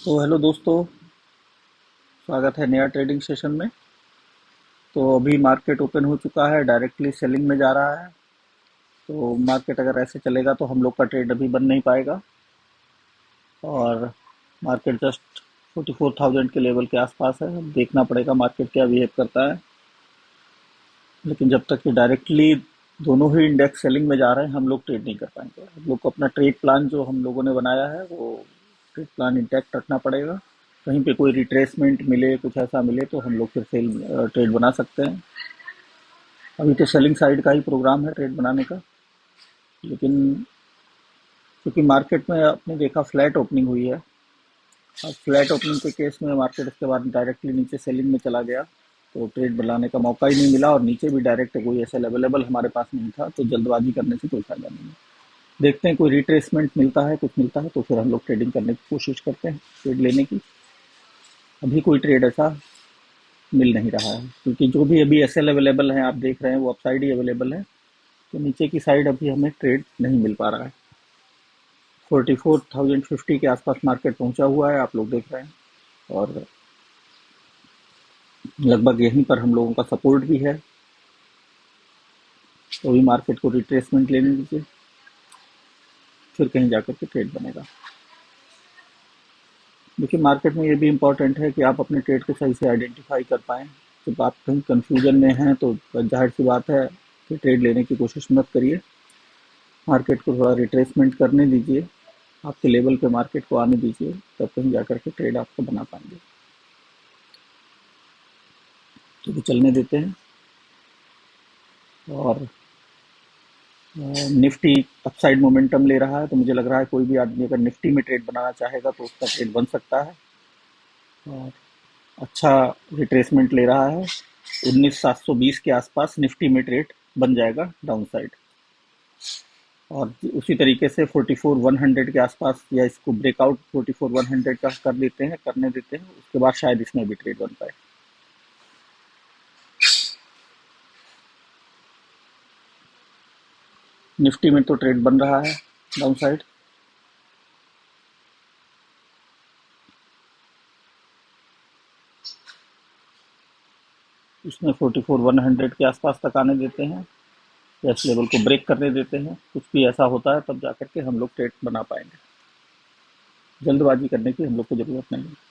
तो हेलो दोस्तों, स्वागत है नया ट्रेडिंग सेशन में। तो अभी मार्केट ओपन हो चुका है, डायरेक्टली सेलिंग में जा रहा है। तो मार्केट अगर ऐसे चलेगा तो हम लोग का ट्रेड अभी बन नहीं पाएगा और मार्केट जस्ट 44,000 के लेवल के आसपास है। अब देखना पड़ेगा मार्केट क्या बिहेव करता है। लेकिन जब तक ये डायरेक्टली दोनों ही इंडेक्स सेलिंग में जा रहे हैं हम लोग ट्रेड नहीं कर पाएंगे। हम लोग को अपना ट्रेड प्लान जो हम लोगों ने बनाया है वो ट्रेड प्लान इंटैक्ट रखना पड़ेगा। कहीं पे कोई रिट्रेसमेंट मिले, कुछ ऐसा मिले तो हम लोग फिर सेल ट्रेड बना सकते हैं। अभी तो सेलिंग साइड का ही प्रोग्राम है ट्रेड बनाने का। लेकिन क्योंकि मार्केट में आपने देखा फ्लैट ओपनिंग हुई है, अब फ्लैट ओपनिंग के केस में मार्केट उसके बाद डायरेक्टली नीचे सेलिंग में चला गया, तो ट्रेड बनाने का मौका ही नहीं मिला और नीचे भी डायरेक्ट कोई ऐसा अवेलेबल हमारे पास नहीं था, तो जल्दबाजी करने से कोई फायदा नहीं है। देखते हैं कोई रिट्रेसमेंट मिलता है, कुछ मिलता है तो फिर हम लोग ट्रेडिंग करने की कोशिश करते हैं, ट्रेड लेने की। अभी कोई ट्रेड ऐसा मिल नहीं रहा है क्योंकि जो भी अभी एस एल अवेलेबल है आप देख रहे हैं वो अपसाइड ही अवेलेबल है। तो नीचे की साइड अभी हमें ट्रेड नहीं मिल पा रहा है। 44,050 के आसपास मार्केट पहुंचा हुआ है, आप लोग देख रहे हैं। और लगभग यहीं पर हम लोगों का सपोर्ट भी है। तो अभी मार्केट को रिट्रेसमेंट लेने दीजिए, फिर कहीं जाकर के ट्रेड बनेगा। देखिए, मार्केट में ये भी इम्पोर्टेंट है कि आप अपने ट्रेड को सही से आइडेंटिफाई कर पाएँ। जब आप कहीं कन्फ्यूजन में हैं तो ज़ाहिर सी बात है कि ट्रेड लेने की कोशिश मत करिए। मार्केट को थोड़ा रिट्रेसमेंट करने दीजिए, आपके लेवल पे मार्केट को आने दीजिए, तब कहीं जाकर के ट्रेड आपको बना पाएंगे। तो भी चलने देते हैं। और निफ्टी अपसाइड मोमेंटम ले रहा है, तो मुझे लग रहा है कोई भी आदमी अगर निफ्टी में ट्रेड बनाना चाहेगा तो उसका ट्रेड बन सकता है। और अच्छा रिट्रेसमेंट ले रहा है, 19,720 के आसपास निफ्टी में ट्रेड बन जाएगा डाउन साइड। और उसी तरीके से 44,100 के आसपास या इसको ब्रेकआउट 44,100 का कर देते हैं, करने देते हैं, उसके बाद शायद इसमें भी ट्रेड बन पाए। निफ्टी में तो ट्रेड बन रहा है डाउन साइड। इसमें 44,100 के आसपास तक आने देते हैं या इस लेवल को ब्रेक करने देते हैं। कुछ भी ऐसा होता है तब जाकर के हम लोग ट्रेड बना पाएंगे। जल्दबाजी करने की हम लोग को जरूरत नहीं है।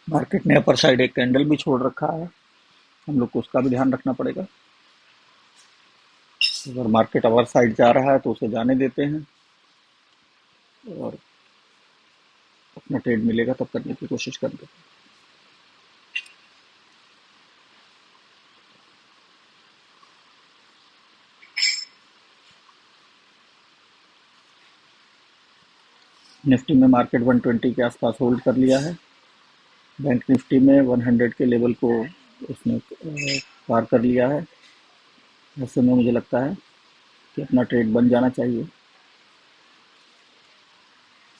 मार्केट ने अपर साइड एक कैंडल भी छोड़ रखा है, हम लोग को उसका भी ध्यान रखना पड़ेगा। अगर मार्केट अवर साइड जा रहा है तो उसे जाने देते हैं और अपना ट्रेड मिलेगा तब करने की कोशिश करते हैं। निफ्टी में मार्केट 120 के आसपास होल्ड कर लिया है। बैंक निफ्टी में 100 के लेवल को उसने पार कर लिया है। ऐसे में मुझे लगता है कि अपना ट्रेड बन जाना चाहिए।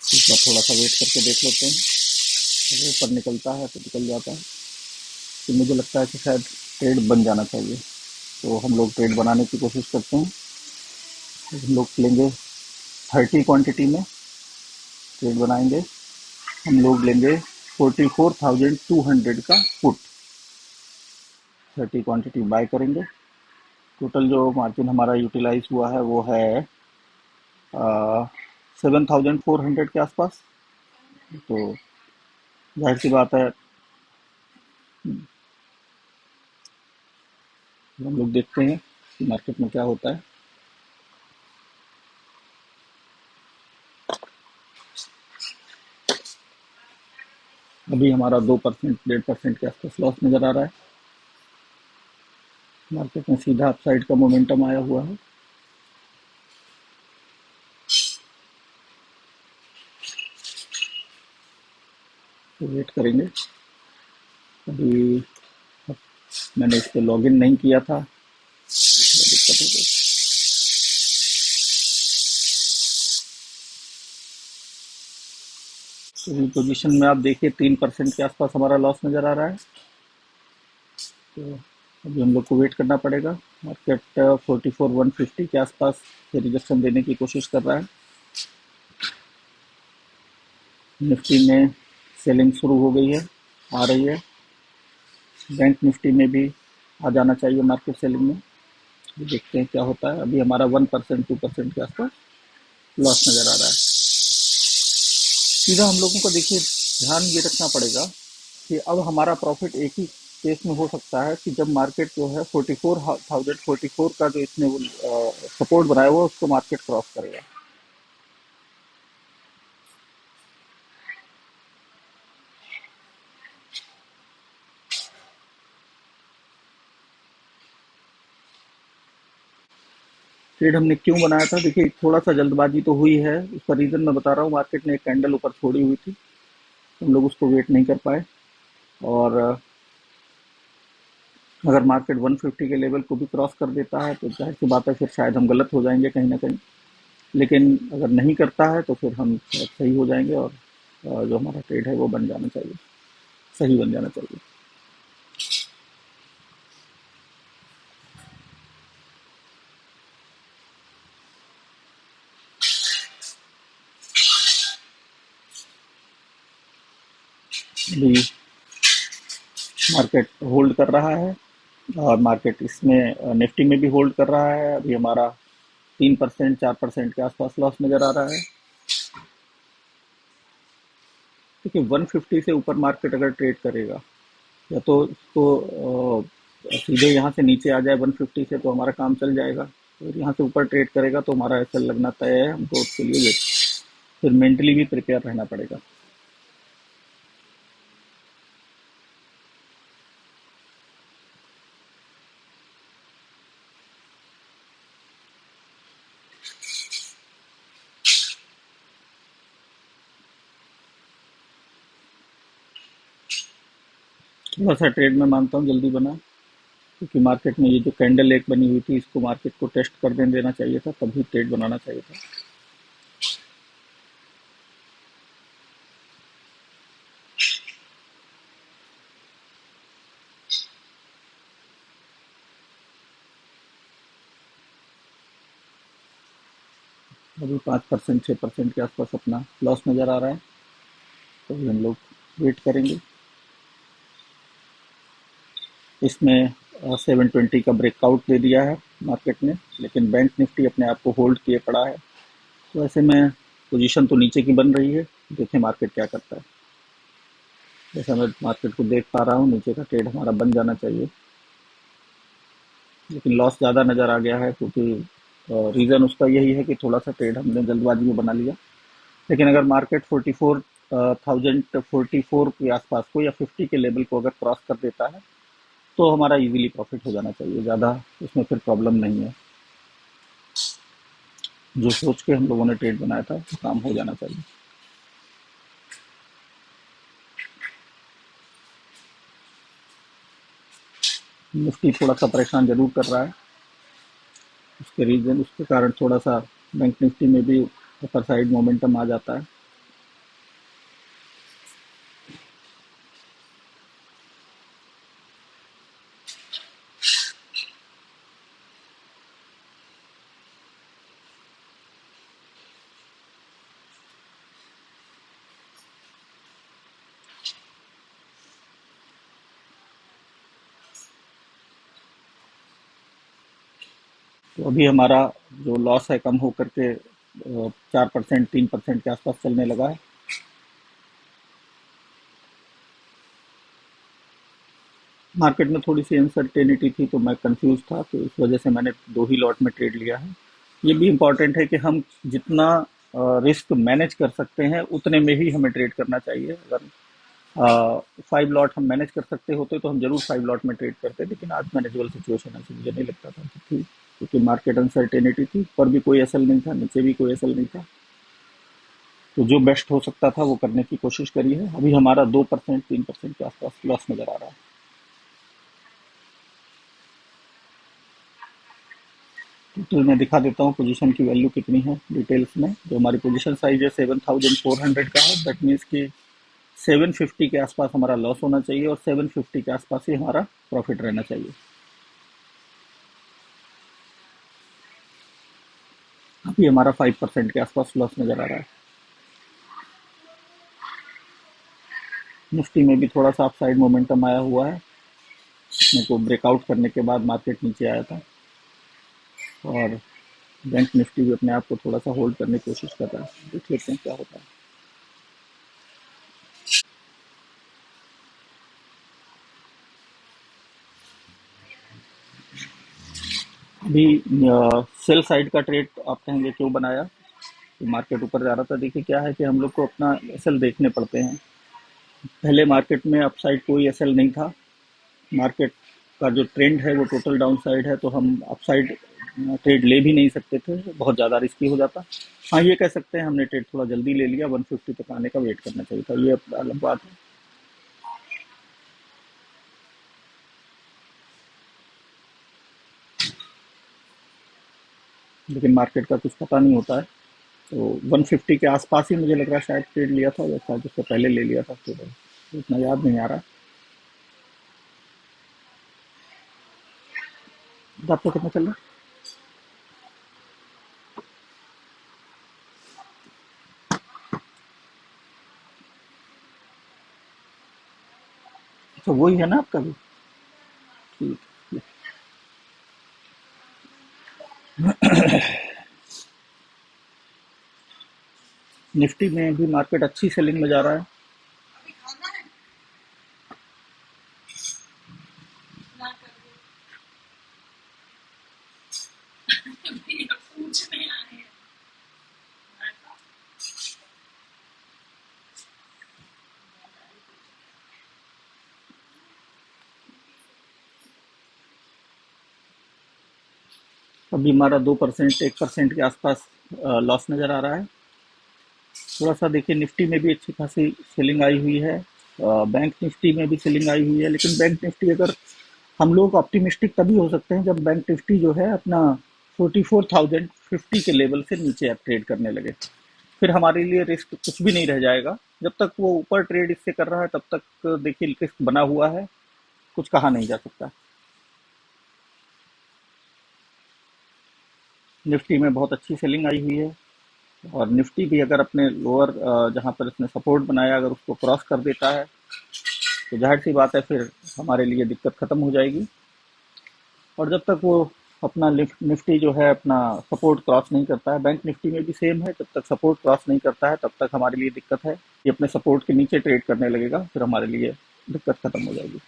इस बार थोड़ा सा वेट करके देख लेते हैं, अगर ऊपर निकलता है तो निकल जाता है। तो मुझे लगता है कि शायद ट्रेड बन जाना चाहिए। तो हम लोग ट्रेड बनाने की कोशिश करते हैं। हम लोग लेंगे 30 क्वांटिटी में ट्रेड बनाएंगे। हम लोग लेंगे 44,200 का पुट, 30 क्वांटिटी बाय करेंगे। टोटल जो मार्जिन हमारा यूटिलाइज हुआ है वो है 7,400 के आसपास। तो जाहिर सी बात है, हम लोग देखते हैं कि मार्केट में क्या होता है। अभी हमारा 2% 1.5% के आसपास लॉस नज़र आ रहा है। मार्केट में सीधा अपसाइड का मोमेंटम आया हुआ है। तो वेट करेंगे। अभी मैंने इस पर लॉग इन नहीं किया था, इसलिए दिक्कत हो गई। तो पोजीशन में आप देखिए 3% के आसपास हमारा लॉस नज़र आ रहा है। तो अभी हम लोग को वेट करना पड़ेगा। मार्केट 44,150 के आसपास से रिजेक्शन देने की कोशिश कर रहा है। निफ्टी में सेलिंग शुरू हो गई है, आ रही है। बैंक निफ्टी में भी आ जाना चाहिए मार्केट सेलिंग में। देखते हैं क्या होता है। अभी हमारा 1% 2% के आसपास लॉस नज़र आ रहा है। सीधा हम लोगों को देखिए ध्यान ये रखना पड़ेगा कि अब हमारा प्रॉफिट एक ही केस में हो सकता है कि जब मार्केट जो है 44,044 का जो इसने सपोर्ट बनाया हुआ उसको मार्केट क्रॉस करेगा। ट्रेड हमने क्यों बनाया था, देखिए थोड़ा सा जल्दबाजी तो हुई है, उसका रीज़न मैं बता रहा हूँ। मार्केट ने एक कैंडल ऊपर छोड़ी हुई थी, हम लोग उसको वेट नहीं कर पाए। और अगर मार्केट 150 के लेवल को भी क्रॉस कर देता है तो जाहिर सी बात है फिर शायद हम गलत हो जाएंगे कहीं ना कहीं। लेकिन अगर नहीं करता है तो फिर हम शायद सही हो जाएंगे और जो हमारा ट्रेड है वो बन जाना चाहिए, सही बन जाना चाहिए। अभी मार्केट होल्ड कर रहा है और मार्केट इसमें निफ्टी में भी होल्ड कर रहा है। अभी हमारा 3% 4% के आसपास लॉस नज़र आ रहा है। देखिए 150 से ऊपर मार्केट अगर ट्रेड करेगा या तो इसको सीधे यहाँ से नीचे आ जाए 150 से तो हमारा काम चल जाएगा। और यहाँ से ऊपर ट्रेड करेगा तो हमारा ऐसा लगना तय है, हमको उसके लिए फिर मेंटली भी प्रिपेयर रहना पड़ेगा। थोड़ा सा ट्रेड में मानता हूँ जल्दी बना, क्योंकि मार्केट में ये जो कैंडल एक बनी हुई थी इसको मार्केट को टेस्ट कर देना चाहिए था, तभी ट्रेड बनाना चाहिए था। अभी 5% 6% के आसपास अपना लॉस नज़र आ रहा है, तो अभी हम लोग वेट करेंगे। इसमें 720 का ब्रेकआउट दे दिया है मार्केट ने, लेकिन बैंक निफ्टी अपने आप को होल्ड किए पड़ा है। तो ऐसे में पोजीशन तो नीचे की बन रही है, देखें मार्केट क्या करता है। जैसा मैं मार्केट को देख पा रहा हूँ नीचे का ट्रेड हमारा बन जाना चाहिए, लेकिन लॉस ज़्यादा नज़र आ गया है क्योंकि रीज़न उसका यही है कि थोड़ा सा ट्रेड हमने जल्दबाजी में बना लिया। लेकिन अगर मार्केट 44,044 के आसपास को या 50 के लेवल को अगर क्रॉस कर देता है तो हमारा इजीली प्रॉफिट हो जाना चाहिए, ज़्यादा उसमें फिर प्रॉब्लम नहीं है। जो सोच के हम लोगों ने ट्रेड बनाया था वो काम हो जाना चाहिए। निफ्टी थोड़ा सा परेशान जरूर कर रहा है, उसके रीजन उसके कारण थोड़ा सा बैंक निफ्टी में भी अपर साइड मोमेंटम आ जाता है। तो अभी हमारा जो लॉस है कम होकर के 4% 3% के आसपास चलने लगा है। मार्केट में थोड़ी सी अनसर्टेनिटी थी तो मैं कंफ्यूज था, तो इस वजह से मैंने दो ही लॉट में ट्रेड लिया है। ये भी इम्पॉर्टेंट है कि हम जितना रिस्क मैनेज कर सकते हैं उतने में ही हमें ट्रेड करना चाहिए। अगर 5 लॉट हम मैनेज कर सकते होते तो हम जरूर 5 लॉट में ट्रेड करते, लेकिन आज मैनेजेबल सिचुएशन ऐसी मुझे नहीं लगता था कि थी, क्योंकि मार्केट अनसर्टेनिटी थी, ऊपर भी कोई असल नहीं था नीचे भी कोई असल नहीं था। तो जो बेस्ट हो सकता था वो करने की कोशिश करी है। अभी हमारा 2% 3% के आसपास लॉस नजर आ रहा है। तो मैं दिखा देता हूँ पोजीशन की वैल्यू कितनी है डिटेल्स में। जो हमारी पोजीशन साइज है 7,400 का है, दैट मीन्स कि 750 के आसपास हमारा लॉस होना चाहिए और 750 के आसपास ही हमारा प्रॉफिट रहना चाहिए। अभी हमारा 5% के आसपास लॉस नज़र आ रहा है। निफ्टी में भी थोड़ा सा अपसाइड मोमेंटम आया हुआ है, अपने को ब्रेकआउट करने के बाद मार्केट नीचे आया था, और बैंक निफ्टी भी अपने आप को थोड़ा सा होल्ड करने की कोशिश कर रहा है। देख लेते हैं क्या होता है। अभी सेल साइड का ट्रेड आप कहेंगे क्यों बनाया, तो मार्केट ऊपर जा रहा था। देखिए क्या है कि हम लोग को अपना एसएल देखने पड़ते हैं। पहले मार्केट में अपसाइड कोई एसएल नहीं था, मार्केट का जो ट्रेंड है वो टोटल डाउन साइड है, तो हम अपसाइड ट्रेड ले भी नहीं सकते थे, बहुत ज़्यादा रिस्की हो जाता। हाँ, ये कह सकते हैं हमने ट्रेड थोड़ा जल्दी ले लिया, 150 तक आने का वेट करना चाहिए था, ये अलग बात है। लेकिन मार्केट का कुछ पता नहीं होता है, तो 150 के आसपास ही मुझे लग रहा है शायद ट्रेड लिया था, या शायद उससे पहले ले लिया था, तो इतना याद नहीं आ रहा। तो आपका कितना चल रहा है? अच्छा, वही है ना आपका भी? ठीक है। निफ्टी में भी मार्केट अच्छी सेलिंग में जा रहा है। अभी हमारा 2%, 1% के आसपास लॉस नज़र आ रहा है। थोड़ा सा देखिए, निफ्टी में भी अच्छी खासी सेलिंग आई हुई है, बैंक निफ्टी में भी सेलिंग आई हुई है। लेकिन बैंक निफ्टी, अगर हम लोग ऑप्टिमिस्टिक तभी हो सकते हैं जब बैंक निफ्टी जो है अपना 44,050 के लेवल से नीचे अब ट्रेड करने लगे। फिर हमारे लिए रिस्क कुछ भी नहीं रह जाएगा। जब तक वो ऊपर ट्रेड इससे कर रहा है तब तक देखिए रिस्क बना हुआ है, कुछ कहा नहीं जा सकता। निफ्टी में बहुत अच्छी सेलिंग आई हुई है, और निफ्टी भी अगर अपने लोअर जहां पर इसने सपोर्ट बनाया, अगर उसको क्रॉस कर देता है, तो जाहिर सी बात है फिर हमारे लिए दिक्कत खत्म हो जाएगी। और जब तक वो अपना लिफ्ट निफ्टी जो है अपना सपोर्ट क्रॉस नहीं करता है, बैंक निफ्टी में भी सेम है, जब तक सपोर्ट क्रॉस नहीं करता है तब तक हमारे लिए दिक्कत है। ये अपने सपोर्ट के नीचे ट्रेड करने लगेगा, फिर हमारे लिए दिक्कत खत्म हो जाएगी।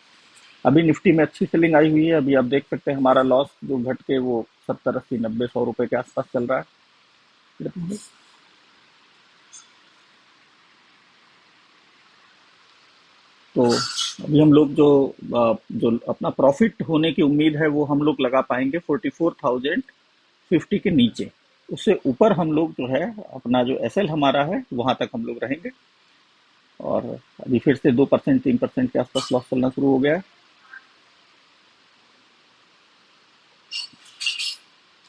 अभी निफ्टी में अच्छी सेलिंग आई हुई है। अभी आप देख सकते हैं हमारा लॉस जो घट के वो 70, 80, 90, 100 रुपए के आसपास चल रहा है। तो अभी हम लोग जो अपना प्रॉफिट होने की उम्मीद है वो हम लोग लगा पाएंगे 44,050 के नीचे। उससे ऊपर हम लोग जो है अपना जो एसएल हमारा है वहां तक हम लोग रहेंगे। और अभी फिर से 2%, 3% के आसपास लॉस चलना शुरू हो गया है।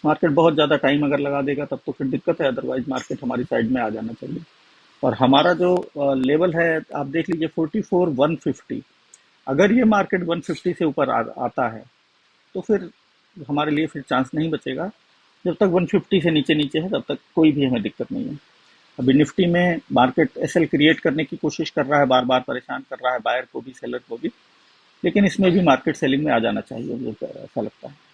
मार्केट बहुत ज़्यादा टाइम अगर लगा देगा तब तो फिर दिक्कत है, अदरवाइज मार्केट हमारी साइड में आ जाना चाहिए। और हमारा जो लेवल है आप देख लीजिए, 44,150। अगर ये मार्केट 150 से ऊपर आता है तो फिर हमारे लिए फिर चांस नहीं बचेगा। जब तक 150 से नीचे नीचे है तब तक कोई भी हमें दिक्कत नहीं है। अभी निफ्टी में मार्केट एसएल क्रिएट करने की कोशिश कर रहा है, बार बार परेशान कर रहा है बायर को भी सेलर को भी, लेकिन इसमें भी मार्केट सेलिंग में आ जाना चाहिए, मुझे ऐसा लगता है।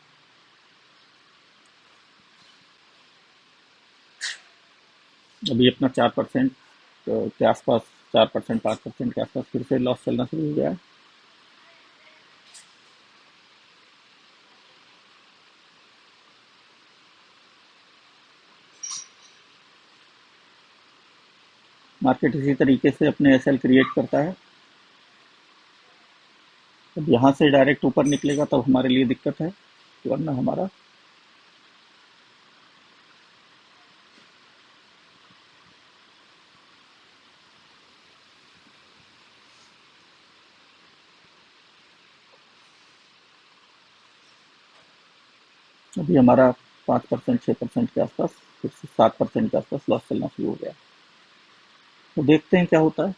अभी अपना 4% के आसपास, 4%, 5% के आसपास फिर से लॉस चलना शुरू हो गया है। मार्केट इसी तरीके से अपने एसएल क्रिएट करता है। अब यहाँ से डायरेक्ट ऊपर निकलेगा तब हमारे लिए दिक्कत है, वरना हमारा अभी हमारा 5%, 6% के आसपास, फिर से 7% के आसपास लॉस चलना शुरू हो गया। तो देखते हैं क्या होता है।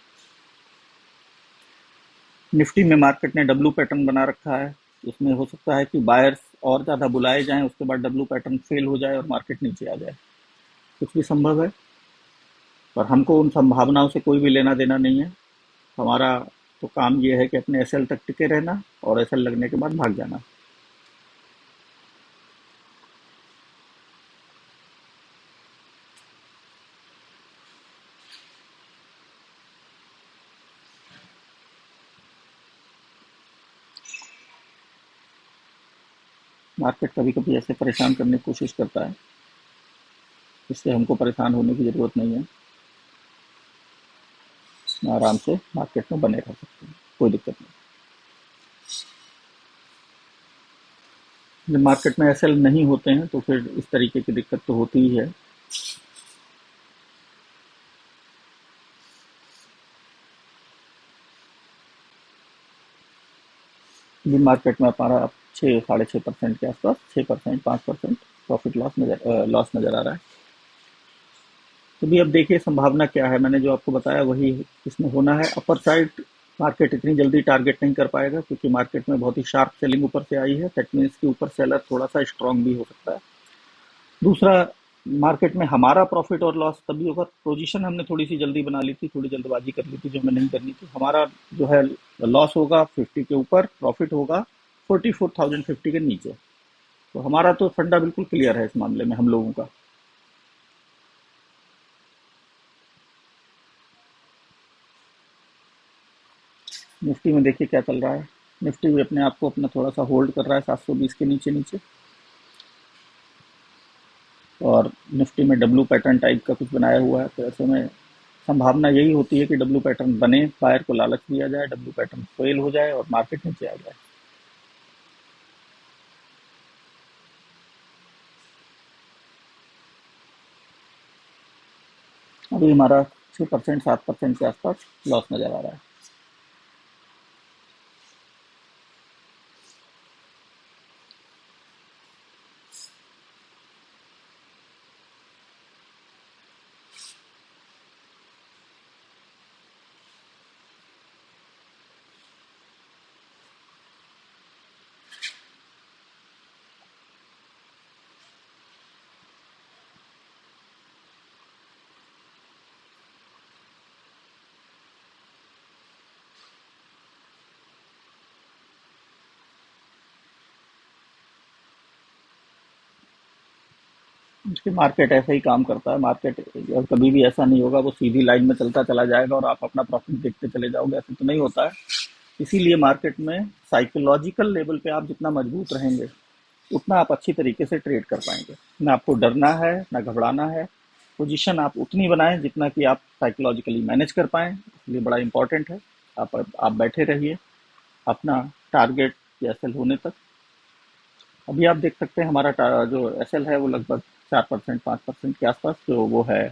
निफ्टी में मार्केट ने डब्लू पैटर्न बना रखा है, उसमें हो सकता है कि बायर्स और ज़्यादा बुलाए जाएं, उसके बाद डब्लू पैटर्न फेल हो जाए और मार्केट नीचे आ जाए। कुछ भी संभव है, पर हमको उन संभावनाओं से कोई भी लेना देना नहीं है। हमारा तो काम ये है कि अपने एसएल तक टिके रहना और एसएल लगने के बाद भाग जाना। मार्केट कभी कभी ऐसे परेशान करने की कोशिश करता है, इससे हमको परेशान होने की ज़रूरत नहीं है। आराम से मार्केट में बने रह सकते हैं, कोई दिक्कत नहीं। जब मार्केट में एसएल नहीं होते हैं तो फिर इस तरीके की दिक्कत तो होती ही है। भी मार्केट में हमारा 6 साढ़े 6% के आसपास, 6% 5% प्रॉफिट लॉस नज़र आ रहा है। तो भी अब देखिए संभावना क्या है, मैंने जो आपको बताया वही इसमें होना है। अपर साइड मार्केट इतनी जल्दी टारगेट नहीं कर पाएगा क्योंकि मार्केट में बहुत ही शार्प सेलिंग ऊपर से आई है, दैट मीन्स के ऊपर सेलर थोड़ा सा स्ट्रांग भी हो सकता है। दूसरा, मार्केट में हमारा प्रॉफिट और लॉस तभी होगा, पोजीशन हमने थोड़ी सी जल्दी बना ली थी, थोड़ी जल्दबाजी कर ली थी जो हमें नहीं करनी थी। हमारा जो है लॉस होगा 50 के ऊपर, प्रॉफिट होगा 44,050 के नीचे। तो हमारा तो फंडा बिल्कुल क्लियर है इस मामले में हम लोगों का। निफ्टी में देखिए क्या चल रहा है। निफ्टी भी अपने आप को अपना थोड़ा सा होल्ड कर रहा है 720 के नीचे नीचे, और निफ्टी में डब्लू पैटर्न टाइप का कुछ बनाया हुआ है। तो ऐसे में संभावना यही होती है कि डब्लू पैटर्न बने, बायर को लालच दिया जाए, डब्लू पैटर्न फेल हो जाए और मार्केट नीचे आ जाए। अभी हमारा 6% 7% के आसपास लॉस नजर आ रहा है। इसकी मार्केट ऐसा ही काम करता है। मार्केट कभी भी ऐसा नहीं होगा वो सीधी लाइन में चलता चला जाएगा और आप अपना प्रॉफिट देखते चले जाओगे, ऐसा तो नहीं होता है। इसीलिए मार्केट में साइकोलॉजिकल लेवल पे आप जितना मजबूत रहेंगे उतना आप अच्छी तरीके से ट्रेड कर पाएंगे। ना आपको डरना है ना घबराना है। पोजीशन आप उतनी बनाएं जितना कि आप साइकोलॉजिकली मैनेज कर पाएं, इसलिए बड़ा इंपॉर्टेंट है। आप बैठे रहिए अपना टारगेट या एसएल होने तक। अभी आप देख सकते हैं हमारा जो एसएल है वो लगभग 4% 5% के आसपास जो वो है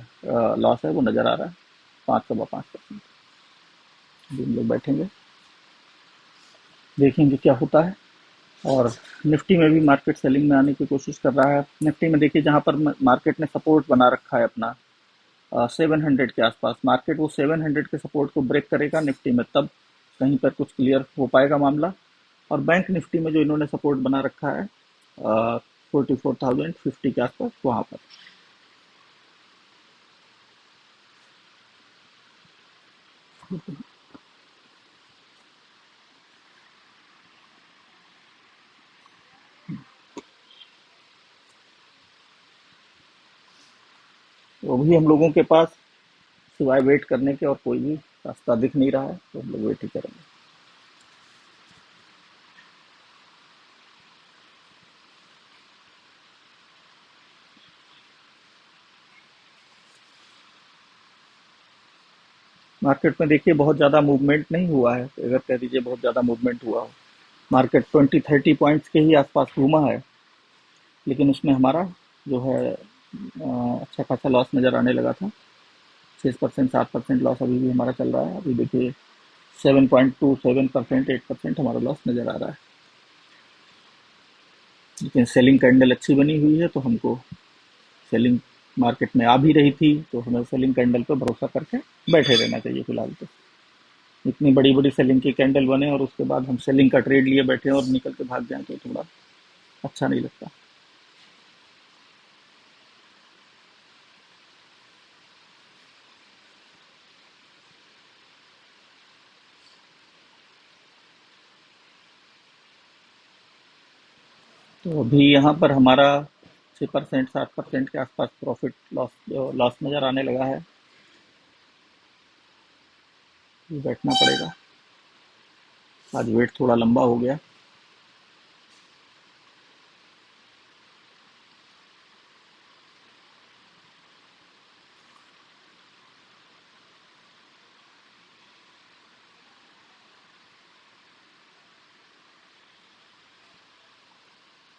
लॉस है वो नज़र आ रहा है, 5 सवा 5%। अभी हम लोग बैठेंगे, देखेंगे क्या होता है। और निफ्टी में भी मार्केट सेलिंग में आने की कोशिश कर रहा है। निफ्टी में देखिए जहां पर मार्केट ने सपोर्ट बना रखा है अपना 700 के आसपास, मार्केट वो 700 के सपोर्ट को ब्रेक करेगा निफ्टी में, तब कहीं पर कुछ क्लियर हो पाएगा मामला। और बैंक निफ्टी में जो इन्होंने सपोर्ट बना रखा है 44,050 के आसपास, वहां पर वो भी हम लोगों के पास सिवाय वेट करने के और कोई भी रास्ता दिख नहीं रहा है, तो हम लोग वेट ही करेंगे। मार्केट में देखिए बहुत ज़्यादा मूवमेंट नहीं हुआ है, अगर कह दीजिए बहुत ज़्यादा मूवमेंट हुआ हो। मार्केट 20-30 पॉइंट्स के ही आसपास घूमा है, लेकिन उसमें हमारा जो है अच्छा खासा लॉस नज़र आने लगा था। 6% 7% लॉस अभी भी हमारा चल रहा है। अभी देखिए 7.27% 8% हमारा लॉस नज़र आ रहा है। लेकिन सेलिंग कैंडल अच्छी बनी हुई है, तो हमको सेलिंग मार्केट में आ भी रही थी तो हमें सेलिंग कैंडल पर भरोसा करके बैठे रहना चाहिए फिलहाल तो। इतनी बड़ी बड़ी सेलिंग की कैंडल बने और उसके बाद हम सेलिंग का ट्रेड लिए बैठे और निकल के भाग जाएं तो थोड़ा अच्छा नहीं लगता। तो अभी यहाँ पर हमारा 6% 7% के आसपास प्रॉफिट लॉस नज़र आने लगा है। ये बैठना पड़ेगा। आज वेट थोड़ा लंबा हो गया।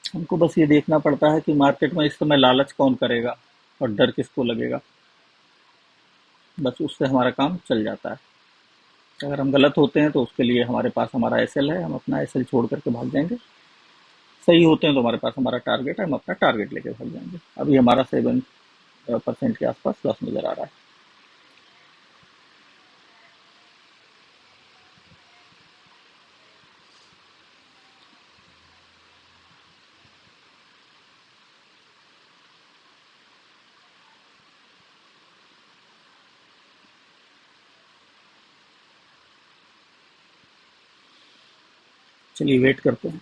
हमको बस ये देखना पड़ता है कि मार्केट में इस समय लालच कौन करेगा और डर किसको लगेगा। बस उससे हमारा काम चल जाता है। अगर हम गलत होते हैं तो उसके लिए हमारे पास हमारा एसएल है, हम अपना एसएल छोड़ करके भाग जाएंगे। सही होते हैं तो हमारे पास हमारा टारगेट है, हम अपना टारगेट लेके भाग जाएंगे। अभी हमारा 7% के आसपास लॉस नजर आ रहा है। चलिए वेट करते हैं।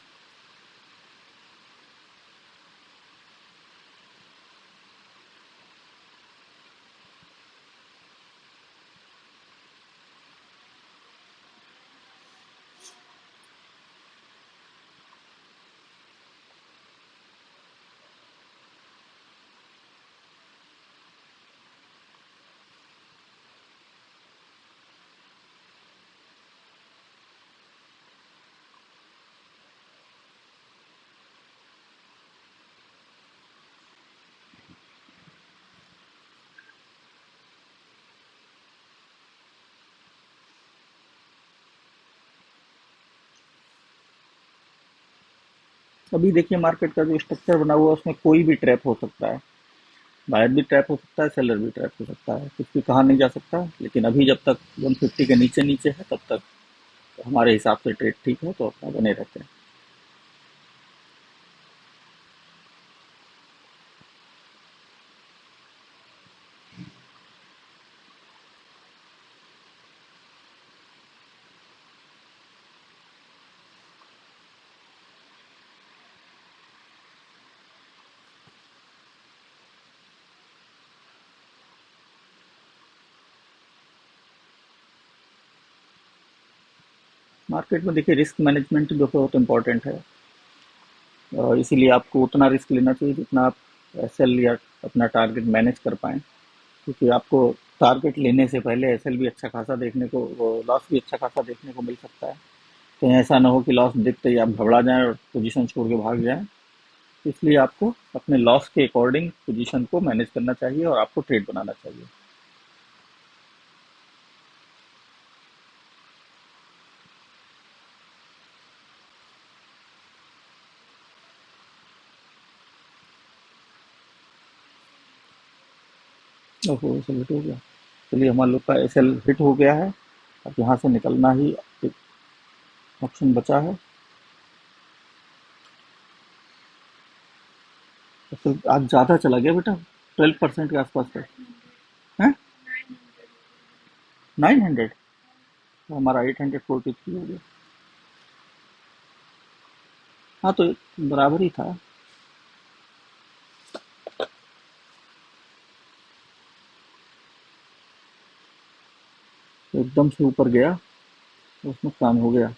अभी देखिए मार्केट का जो स्ट्रक्चर बना हुआ है उसमें कोई भी ट्रैप हो सकता है। बायर भी ट्रैप हो सकता है, सेलर भी ट्रैप हो सकता है, कुछ भी कहा नहीं जा सकता। लेकिन अभी जब तक 150 के नीचे नीचे है तब तक हमारे हिसाब से ट्रेड ठीक है, तो अपना बने रहते हैं। मार्केट में देखिए रिस्क मैनेजमेंट जो बहुत इंपॉर्टेंट है। इसीलिए आपको उतना रिस्क लेना चाहिए जितना आप एसएल या अपना टारगेट मैनेज कर पाएँ। क्योंकि आपको टारगेट लेने से पहले एसएल भी अच्छा खासा देखने को, वो लॉस भी अच्छा खासा देखने को मिल सकता है। कहीं ऐसा ना हो कि लॉस दिखते ही आप घबरा जाएं और पोजीशन छोड़ के भाग जाएं। इसलिए आपको अपने लॉस के अकॉर्डिंग पोजीशन को मैनेज करना चाहिए और आपको ट्रेड बनाना चाहिए। ओहो, एसएल हिट हो गया। चलिए हमारे लोग का एसएल हिट हो गया है। अब यहाँ से निकलना ही एक ऑप्शन बचा है। एसएल आज ज़्यादा चला गया बेटा, 12% के आसपास है। 900, तो हमारा 843 हो गया। हाँ तो बराबर ही था। तो एकदम से ऊपर गया तो उसमें काम हो गया।